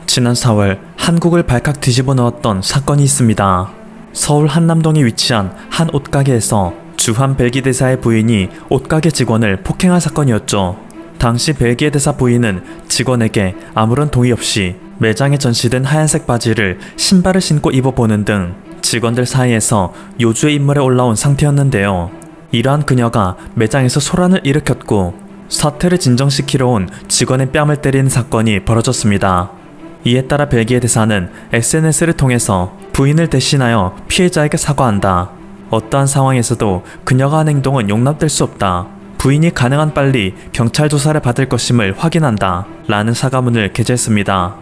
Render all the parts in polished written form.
지난 4월 한국을 발칵 뒤집어 넣었던 사건이 있습니다. 서울 한남동에 위치한 한 옷가게에서 주한 벨기에 대사의 부인이 옷가게 직원을 폭행한 사건이었죠. 당시 벨기에 대사 부인은 직원에게 아무런 동의 없이 매장에 전시된 하얀색 바지를 신발을 신고 입어보는 등 직원들 사이에서 요주의 인물에 올라온 상태였는데요. 이러한 그녀가 매장에서 소란을 일으켰고 사태를 진정시키러 온 직원의 뺨을 때리는 사건이 벌어졌습니다. 이에 따라 벨기에 대사는 SNS를 통해서 부인을 대신하여 피해자에게 사과한다. 어떠한 상황에서도 그녀가 한 행동은 용납될 수 없다. 부인이 가능한 빨리 경찰 조사를 받을 것임을 확인한다. 라는 사과문을 게재했습니다.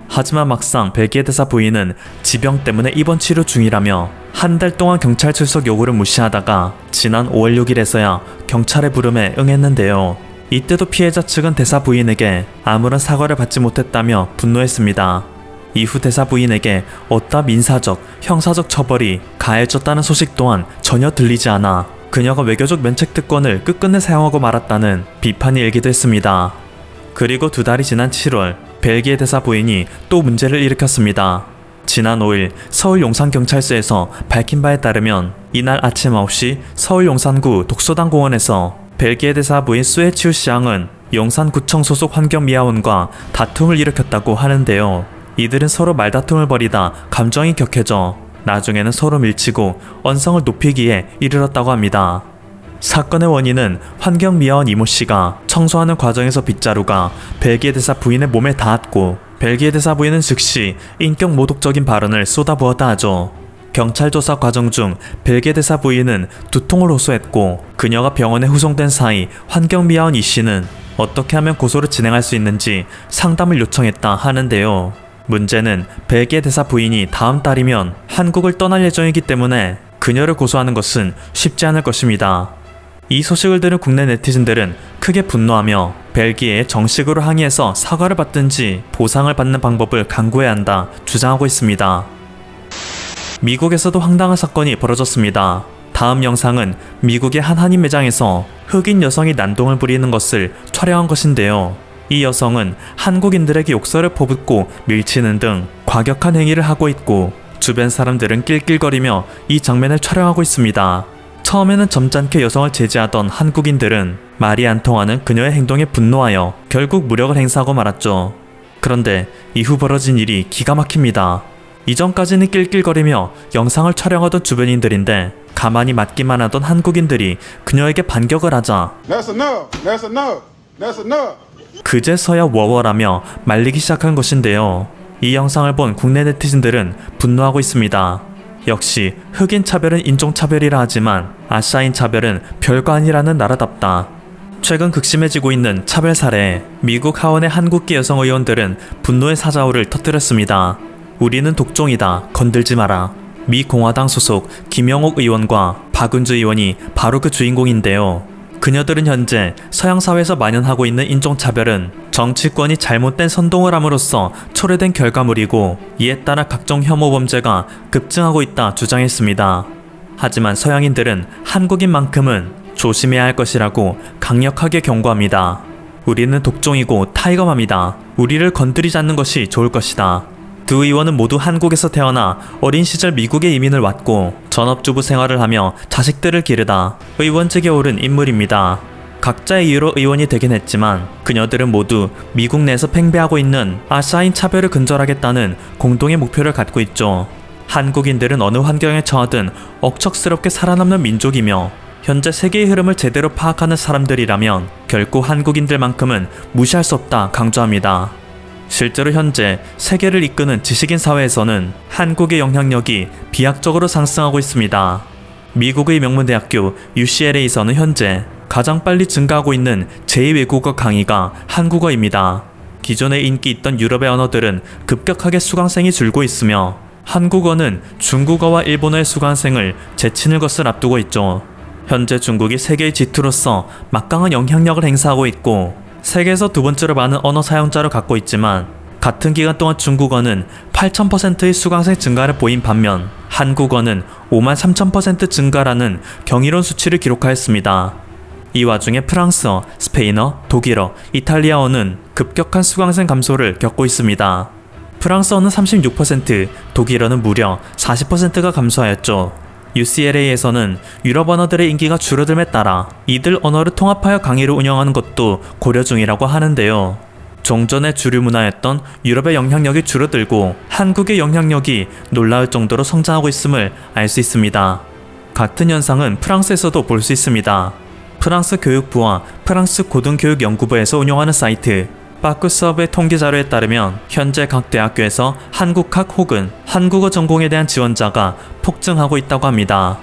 하지만 막상 벨기에 대사 부인은 지병 때문에 입원 치료 중이라며 한 달 동안 경찰 출석 요구를 무시하다가 지난 5월 6일에서야 경찰의 부름에 응했는데요. 이때도 피해자 측은 대사 부인에게 아무런 사과를 받지 못했다며 분노했습니다. 이후 대사 부인에게 어떠한 민사적, 형사적 처벌이 가해졌다는 소식 또한 전혀 들리지 않아 그녀가 외교적 면책 특권을 끝끝내 사용하고 말았다는 비판이 일기도 했습니다. 그리고 2달이 지난 7월 벨기에 대사 부인이 또 문제를 일으켰습니다. 지난 5일 서울 용산경찰서에서 밝힌 바에 따르면 이날 아침 9시 서울 용산구 독서당 공원에서 벨기에 대사 부인 수에치우 시앙은 용산구청 소속 환경미화원과 다툼을 일으켰다고 하는데요. 이들은 서로 말다툼을 벌이다 감정이 격해져 나중에는 서로 밀치고 언성을 높이기에 이르렀다고 합니다. 사건의 원인은 환경미화원 이모씨가 청소하는 과정에서 빗자루가 벨기에 대사 부인의 몸에 닿았고 벨기에 대사 부인은 즉시 인격 모독적인 발언을 쏟아부었다 하죠. 경찰 조사 과정 중 벨기에 대사 부인은 두통을 호소했고 그녀가 병원에 후송된 사이 환경미화원 이씨는 어떻게 하면 고소를 진행할 수 있는지 상담을 요청했다 하는데요. 문제는 벨기에 대사 부인이 다음 달이면 한국을 떠날 예정이기 때문에 그녀를 고소하는 것은 쉽지 않을 것입니다. 이 소식을 들은 국내 네티즌들은 크게 분노하며 벨기에에 정식으로 항의해서 사과를 받든지 보상을 받는 방법을 강구해야 한다 주장하고 있습니다. 미국에서도 황당한 사건이 벌어졌습니다. 다음 영상은 미국의 한 한인 매장에서 흑인 여성이 난동을 부리는 것을 촬영한 것인데요. 이 여성은 한국인들에게 욕설을 퍼붓고 밀치는 등 과격한 행위를 하고 있고 주변 사람들은 낄낄거리며 이 장면을 촬영하고 있습니다. 처음에는 점잖게 여성을 제지하던 한국인들은 말이 안 통하는 그녀의 행동에 분노하여 결국 무력을 행사하고 말았죠. 그런데 이후 벌어진 일이 기가 막힙니다. 이전까지는 낄낄거리며 영상을 촬영하던 주변인들인데 가만히 맞기만 하던 한국인들이 그녀에게 반격을 하자 그제서야 워워라며 말리기 시작한 것인데요. 이 영상을 본 국내 네티즌들은 분노하고 있습니다. 역시 흑인 차별은 인종차별이라 하지만 아시아인 차별은 별거 아니라는 나라답다. 최근 극심해지고 있는 차별 사례에 미국 하원의 한국계 여성 의원들은 분노의 사자호를 터뜨렸습니다. 우리는 독종이다. 건들지 마라. 미 공화당 소속 김영옥 의원과 박은주 의원이 바로 그 주인공인데요. 그녀들은 현재 서양 사회에서 만연하고 있는 인종차별은 정치권이 잘못된 선동을 함으로써 초래된 결과물이고 이에 따라 각종 혐오 범죄가 급증하고 있다 주장했습니다. 하지만 서양인들은 한국인만큼은 조심해야 할 것이라고 강력하게 경고합니다. 우리는 독종이고 타이거맘이다. 우리를 건드리지 않는 것이 좋을 것이다. 두 의원은 모두 한국에서 태어나 어린 시절 미국에 이민을 왔고 전업주부 생활을 하며 자식들을 기르다 의원직에 오른 인물입니다. 각자의 이유로 의원이 되긴 했지만 그녀들은 모두 미국 내에서 팽배하고 있는 아시아인 차별을 근절하겠다는 공동의 목표를 갖고 있죠. 한국인들은 어느 환경에 처하든 억척스럽게 살아남는 민족이며 현재 세계의 흐름을 제대로 파악하는 사람들이라면 결코 한국인들만큼은 무시할 수 없다 강조합니다. 실제로 현재 세계를 이끄는 지식인 사회에서는 한국의 영향력이 비약적으로 상승하고 있습니다. 미국의 명문대학교 UCLA에서는 현재 가장 빨리 증가하고 있는 제2외국어 강의가 한국어입니다. 기존에 인기 있던 유럽의 언어들은 급격하게 수강생이 줄고 있으며 한국어는 중국어와 일본어의 수강생을 제치는 것을 앞두고 있죠. 현재 중국이 세계의 G2로서 막강한 영향력을 행사하고 있고 세계에서 두 번째로 많은 언어 사용자를 갖고 있지만 같은 기간 동안 중국어는 8000%의 수강생 증가를 보인 반면 한국어는 53,000% 증가라는 경이로운 수치를 기록하였습니다. 이 와중에 프랑스어, 스페인어, 독일어, 이탈리아어는 급격한 수강생 감소를 겪고 있습니다. 프랑스어는 36%, 독일어는 무려 40%가 감소하였죠. UCLA에서는 유럽 언어들의 인기가 줄어듦에 따라 이들 언어를 통합하여 강의를 운영하는 것도 고려 중이라고 하는데요. 종전의 주류 문화였던 유럽의 영향력이 줄어들고 한국의 영향력이 놀라울 정도로 성장하고 있음을 알 수 있습니다. 같은 현상은 프랑스에서도 볼 수 있습니다. 프랑스 교육부와 프랑스 고등교육연구부에서 운영하는 사이트 파크수업의 통계자료에 따르면 현재 각 대학교에서 한국학 혹은 한국어 전공에 대한 지원자가 폭증하고 있다고 합니다.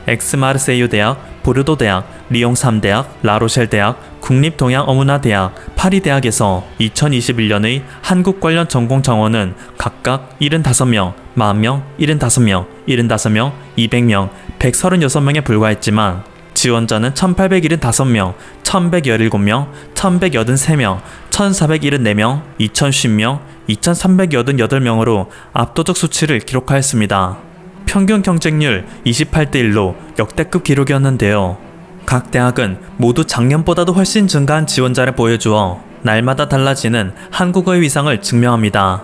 엑스마르세유 대학, 보르도 대학, 리옹 3대학, 라로셸 대학, 국립동양어문화대학, 파리대학에서 2021년의 한국 관련 전공 정원은 각각 75명, 40명, 75명, 75명, 200명, 136명에 불과했지만 지원자는 1875명, 1117명, 1183명, 1414명, 2050명, 2388명으로 압도적 수치를 기록하였습니다. 평균 경쟁률 28대1로 역대급 기록이었는데요. 각 대학은 모두 작년보다도 훨씬 증가한 지원자를 보여주어 날마다 달라지는 한국어의 위상을 증명합니다.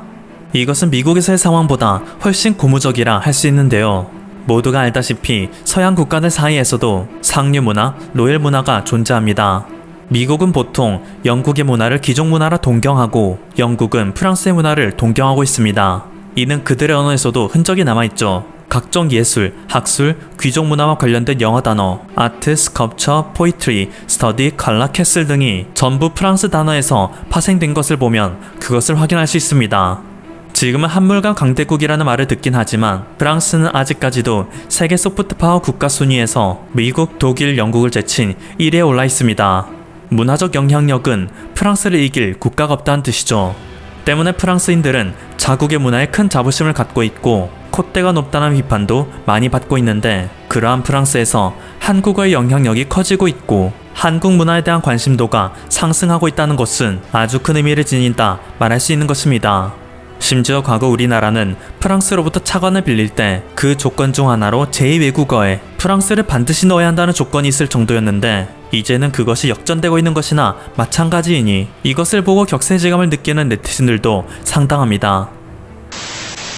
이것은 미국에서의 상황보다 훨씬 고무적이라 할 수 있는데요. 모두가 알다시피 서양 국가들 사이에서도 상류 문화, 로열 문화가 존재합니다. 미국은 보통 영국의 문화를 귀족 문화라 동경하고 영국은 프랑스의 문화를 동경하고 있습니다. 이는 그들의 언어에서도 흔적이 남아있죠. 각종 예술, 학술, 귀족 문화와 관련된 영어 단어, 아트, 스컬프처, 포이트리, 스터디, 컬러, 캐슬 등이 전부 프랑스 단어에서 파생된 것을 보면 그것을 확인할 수 있습니다. 지금은 한물간 강대국이라는 말을 듣긴 하지만 프랑스는 아직까지도 세계 소프트파워 국가 순위에서 미국, 독일, 영국을 제친 1위에 올라 있습니다. 문화적 영향력은 프랑스를 이길 국가가 없다는 뜻이죠. 때문에 프랑스인들은 자국의 문화에 큰 자부심을 갖고 있고 콧대가 높다는 비판도 많이 받고 있는데 그러한 프랑스에서 한국어의 영향력이 커지고 있고 한국 문화에 대한 관심도가 상승하고 있다는 것은 아주 큰 의미를 지닌다 말할 수 있는 것입니다. 심지어 과거 우리나라는 프랑스로부터 차관을 빌릴 때 그 조건 중 하나로 제2외국어에 프랑스를 반드시 넣어야 한다는 조건이 있을 정도였는데 이제는 그것이 역전되고 있는 것이나 마찬가지이니 이것을 보고 격세지감을 느끼는 네티즌들도 상당합니다.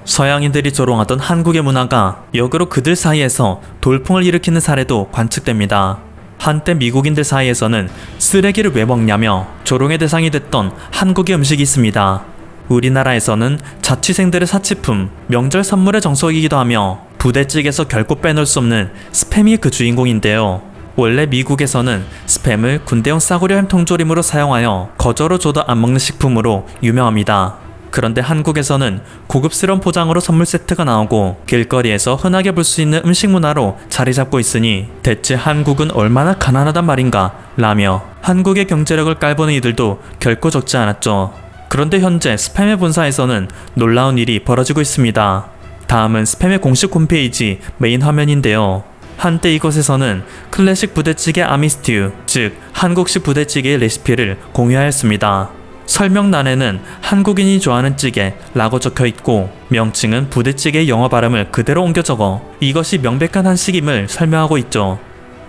서양인들이 조롱하던 한국의 문화가 역으로 그들 사이에서 돌풍을 일으키는 사례도 관측됩니다. 한때 미국인들 사이에서는 쓰레기를 왜 먹냐며 조롱의 대상이 됐던 한국의 음식이 있습니다. 우리나라에서는 자취생들의 사치품, 명절 선물의 정석이기도 하며 부대찌개에서 결코 빼놓을 수 없는 스팸이 그 주인공인데요. 원래 미국에서는 스팸을 군대용 싸구려 햄 통조림으로 사용하여 거저로 줘도 안 먹는 식품으로 유명합니다. 그런데 한국에서는 고급스러운 포장으로 선물 세트가 나오고 길거리에서 흔하게 볼 수 있는 음식 문화로 자리 잡고 있으니 대체 한국은 얼마나 가난하단 말인가 라며 한국의 경제력을 깔보는 이들도 결코 적지 않았죠. 그런데 현재 스팸의 본사에서는 놀라운 일이 벌어지고 있습니다. 다음은 스팸의 공식 홈페이지 메인 화면인데요. 한때 이곳에서는 클래식 부대찌개 아미스튜, 즉 한국식 부대찌개의 레시피를 공유하였습니다. 설명란에는 한국인이 좋아하는 찌개 라고 적혀있고 명칭은 부대찌개의 영어 발음을 그대로 옮겨 적어 이것이 명백한 한식임을 설명하고 있죠.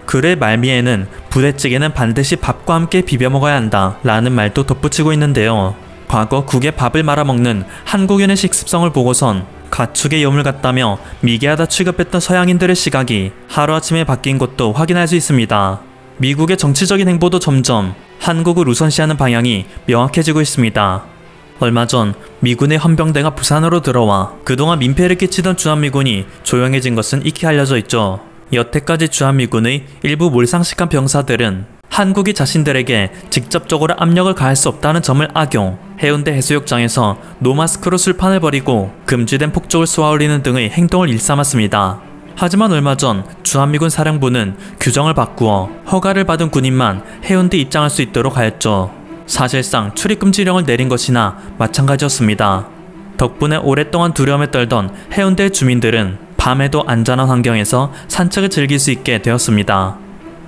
글의 말미에는 부대찌개는 반드시 밥과 함께 비벼 먹어야 한다 라는 말도 덧붙이고 있는데요. 과거 국에 밥을 말아먹는 한국인의 식습성을 보고선 가축의 염을 같다며 미개하다 취급했던 서양인들의 시각이 하루아침에 바뀐 것도 확인할 수 있습니다. 미국의 정치적인 행보도 점점 한국을 우선시하는 방향이 명확해지고 있습니다. 얼마 전 미군의 헌병대가 부산으로 들어와 그동안 민폐를 끼치던 주한미군이 조용해진 것은 익히 알려져 있죠. 여태까지 주한미군의 일부 몰상식한 병사들은 한국이 자신들에게 직접적으로 압력을 가할 수 없다는 점을 악용, 해운대 해수욕장에서 노마스크로 술판을 벌이고 금지된 폭죽을 쏘아올리는 등의 행동을 일삼았습니다. 하지만 얼마 전 주한미군 사령부는 규정을 바꾸어 허가를 받은 군인만 해운대 입장할 수 있도록 하였죠. 사실상 출입금지령을 내린 것이나 마찬가지였습니다. 덕분에 오랫동안 두려움에 떨던 해운대 주민들은 밤에도 안전한 환경에서 산책을 즐길 수 있게 되었습니다.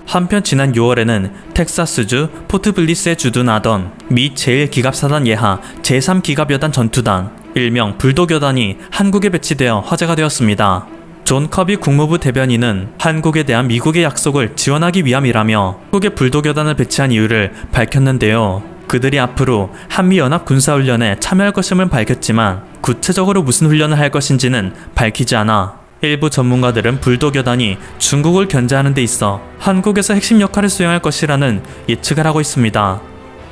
한편 지난 6월에는 텍사스주 포트블리스에 주둔하던 미 제1기갑사단 예하 제3기갑여단 전투단, 일명 불독여단이 한국에 배치되어 화제가 되었습니다. 존 커비 국무부 대변인은 한국에 대한 미국의 약속을 지원하기 위함이라며 한국에 불독여단을 배치한 이유를 밝혔는데요. 그들이 앞으로 한미연합 군사훈련에 참여할 것임을 밝혔지만 구체적으로 무슨 훈련을 할 것인지는 밝히지 않아 일부 전문가들은 불도교단이 중국을 견제하는 데 있어 한국에서 핵심 역할을 수행할 것이라는 예측을 하고 있습니다.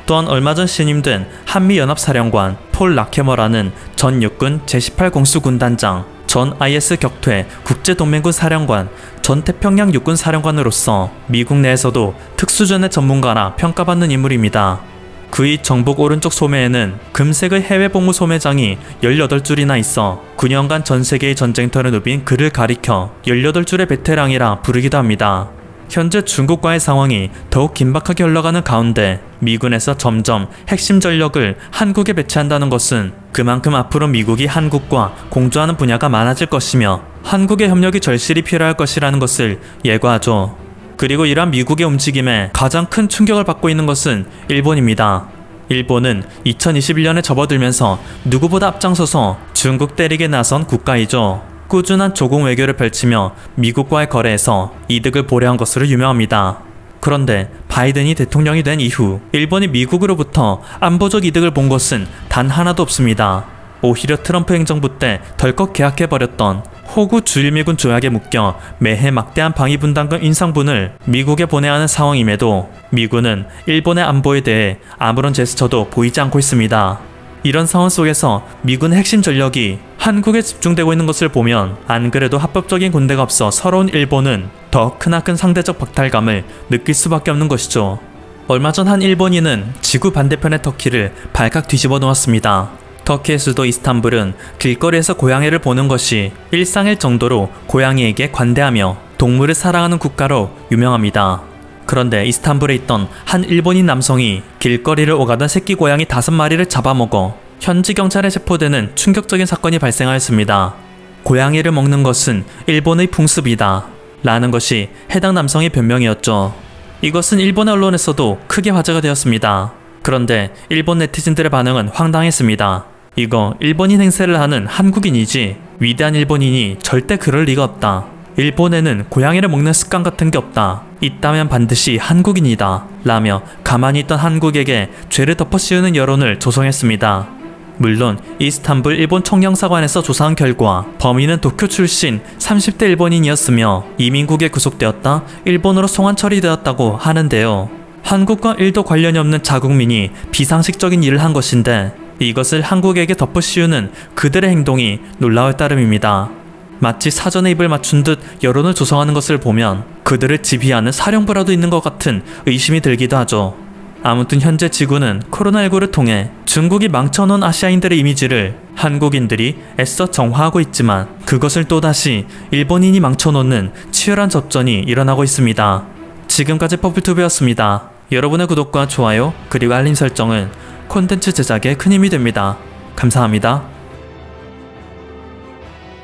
또한 얼마 전 신임된 한미연합사령관 폴 라케머라는 전 육군 제18공수군단장, 전 IS 격퇴 국제동맹군 사령관, 전 태평양 육군 사령관으로서 미국 내에서도 특수전의 전문가라 평가받는 인물입니다. 그의 정복 오른쪽 소매에는 금색의 해외 복무 소매장이 18줄이나 있어 9년간 전 세계의 전쟁터를 누빈 그를 가리켜 18줄의 베테랑이라 부르기도 합니다. 현재 중국과의 상황이 더욱 긴박하게 흘러가는 가운데 미군에서 점점 핵심 전력을 한국에 배치한다는 것은 그만큼 앞으로 미국이 한국과 공조하는 분야가 많아질 것이며 한국의 협력이 절실히 필요할 것이라는 것을 예고하죠. 그리고 이러한 미국의 움직임에 가장 큰 충격을 받고 있는 것은 일본입니다. 일본은 2021년에 접어들면서 누구보다 앞장서서 중국 때리게 나선 국가이죠. 꾸준한 조공 외교를 펼치며 미국과의 거래에서 이득을 보려한 것으로 유명합니다. 그런데 바이든이 대통령이 된 이후 일본이 미국으로부터 안보적 이득을 본 것은 단 하나도 없습니다. 오히려 트럼프 행정부 때 덜컥 계약해버렸던 호구 주일미군 조약에 묶여 매해 막대한 방위분담금 인상분을 미국에 보내야 하는 상황임에도 미군은 일본의 안보에 대해 아무런 제스처도 보이지 않고 있습니다. 이런 상황 속에서 미군의 핵심 전력이 한국에 집중되고 있는 것을 보면 안 그래도 합법적인 군대가 없어 서러운 일본은 더 크나큰 상대적 박탈감을 느낄 수밖에 없는 것이죠. 얼마 전 한 일본인은 지구 반대편의 터키를 발칵 뒤집어 놓았습니다. 터키의 수도 이스탄불은 길거리에서 고양이를 보는 것이 일상일 정도로 고양이에게 관대하며 동물을 사랑하는 국가로 유명합니다. 그런데 이스탄불에 있던 한 일본인 남성이 길거리를 오가던 새끼 고양이 5마리를 잡아먹어 현지 경찰에 체포되는 충격적인 사건이 발생하였습니다. 고양이를 먹는 것은 일본의 풍습이다 라는 것이 해당 남성의 변명이었죠. 이것은 일본의 언론에서도 크게 화제가 되었습니다. 그런데 일본 네티즌들의 반응은 황당했습니다. 이거 일본인 행세를 하는 한국인이지 위대한 일본인이 절대 그럴 리가 없다. 일본에는 고양이를 먹는 습관 같은 게 없다. 있다면 반드시 한국인이다 라며 가만히 있던 한국에게 죄를 덮어씌우는 여론을 조성했습니다. 물론 이스탄불 일본 청령사관에서 조사한 결과 범인은 도쿄 출신 30대 일본인이었으며 이민국에 구속되었다 일본으로 송환 처리되었다고 하는데요. 한국과 1도 관련이 없는 자국민이 비상식적인 일을 한 것인데 이것을 한국에게 덮어씌우는 그들의 행동이 놀라울 따름입니다. 마치 사전에 입을 맞춘 듯 여론을 조성하는 것을 보면 그들을 지휘하는 사령부라도 있는 것 같은 의심이 들기도 하죠. 아무튼 현재 지구는 코로나19를 통해 중국이 망쳐놓은 아시아인들의 이미지를 한국인들이 애써 정화하고 있지만 그것을 또다시 일본인이 망쳐놓는 치열한 접전이 일어나고 있습니다. 지금까지 퍼플투브였습니다. 여러분의 구독과 좋아요 그리고 알림 설정은 콘텐츠 제작에 큰 힘이 됩니다. 감사합니다.